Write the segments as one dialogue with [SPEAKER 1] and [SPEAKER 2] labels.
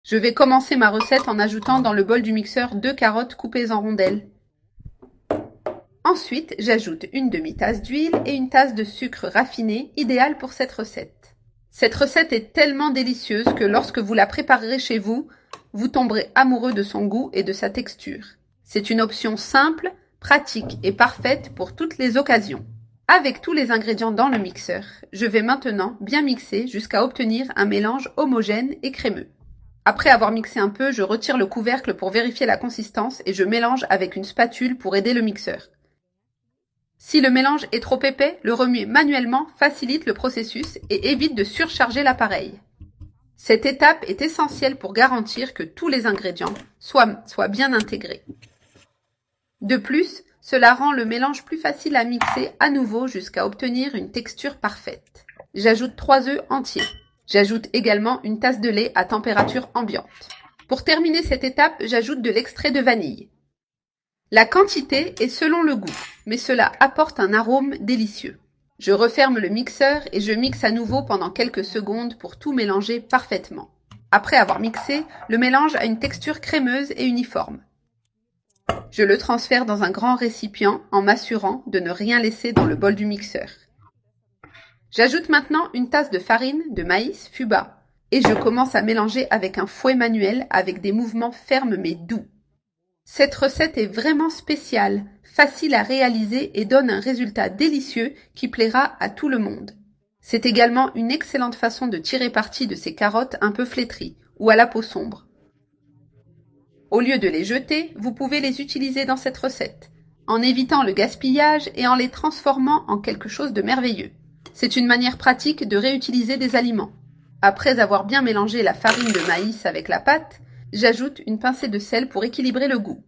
[SPEAKER 1] Je vais commencer ma recette en ajoutant dans le bol du mixeur 2 carottes coupées en rondelles. Ensuite, j'ajoute une demi-tasse d'huile et une tasse de sucre raffiné, idéal pour cette recette. Cette recette est tellement délicieuse que lorsque vous la préparerez chez vous, vous tomberez amoureux de son goût et de sa texture. C'est une option simple, pratique et parfaite pour toutes les occasions. Avec tous les ingrédients dans le mixeur, je vais maintenant bien mixer jusqu'à obtenir un mélange homogène et crémeux. Après avoir mixé un peu, je retire le couvercle pour vérifier la consistance et je mélange avec une spatule pour aider le mixeur. Si le mélange est trop épais, le remuer manuellement facilite le processus et évite de surcharger l'appareil. Cette étape est essentielle pour garantir que tous les ingrédients soient bien intégrés. De plus, cela rend le mélange plus facile à mixer à nouveau jusqu'à obtenir une texture parfaite. J'ajoute 3 œufs entiers. J'ajoute également une tasse de lait à température ambiante. Pour terminer cette étape, j'ajoute de l'extrait de vanille. La quantité est selon le goût, mais cela apporte un arôme délicieux. Je referme le mixeur et je mixe à nouveau pendant quelques secondes pour tout mélanger parfaitement. Après avoir mixé, le mélange a une texture crémeuse et uniforme. Je le transfère dans un grand récipient en m'assurant de ne rien laisser dans le bol du mixeur. J'ajoute maintenant une tasse de farine de maïs Fuba et je commence à mélanger avec un fouet manuel avec des mouvements fermes mais doux. Cette recette est vraiment spéciale, facile à réaliser et donne un résultat délicieux qui plaira à tout le monde. C'est également une excellente façon de tirer parti de ces carottes un peu flétries ou à la peau sombre. Au lieu de les jeter, vous pouvez les utiliser dans cette recette, en évitant le gaspillage et en les transformant en quelque chose de merveilleux. C'est une manière pratique de réutiliser des aliments. Après avoir bien mélangé la farine de maïs avec la pâte, j'ajoute une pincée de sel pour équilibrer le goût.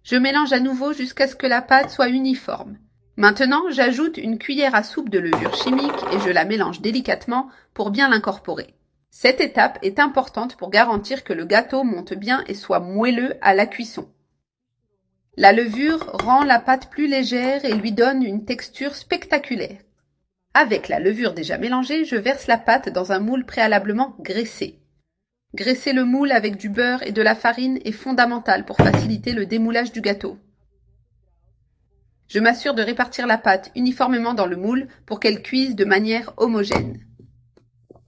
[SPEAKER 1] Je mélange à nouveau jusqu'à ce que la pâte soit uniforme. Maintenant, j'ajoute une cuillère à soupe de levure chimique et je la mélange délicatement pour bien l'incorporer. Cette étape est importante pour garantir que le gâteau monte bien et soit moelleux à la cuisson. La levure rend la pâte plus légère et lui donne une texture spectaculaire. Avec la levure déjà mélangée, je verse la pâte dans un moule préalablement graissé. Graisser le moule avec du beurre et de la farine est fondamental pour faciliter le démoulage du gâteau. Je m'assure de répartir la pâte uniformément dans le moule pour qu'elle cuise de manière homogène.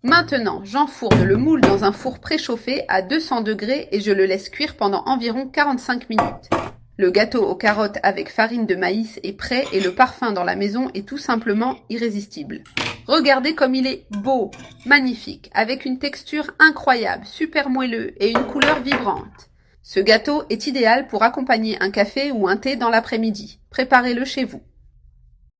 [SPEAKER 1] Maintenant, j'enfourne le moule dans un four préchauffé à 200 degrés et je le laisse cuire pendant environ 45 minutes. Le gâteau aux carottes avec farine de maïs est prêt et le parfum dans la maison est tout simplement irrésistible. Regardez comme il est beau, magnifique, avec une texture incroyable, super moelleux et une couleur vibrante. Ce gâteau est idéal pour accompagner un café ou un thé dans l'après-midi. Préparez-le chez vous.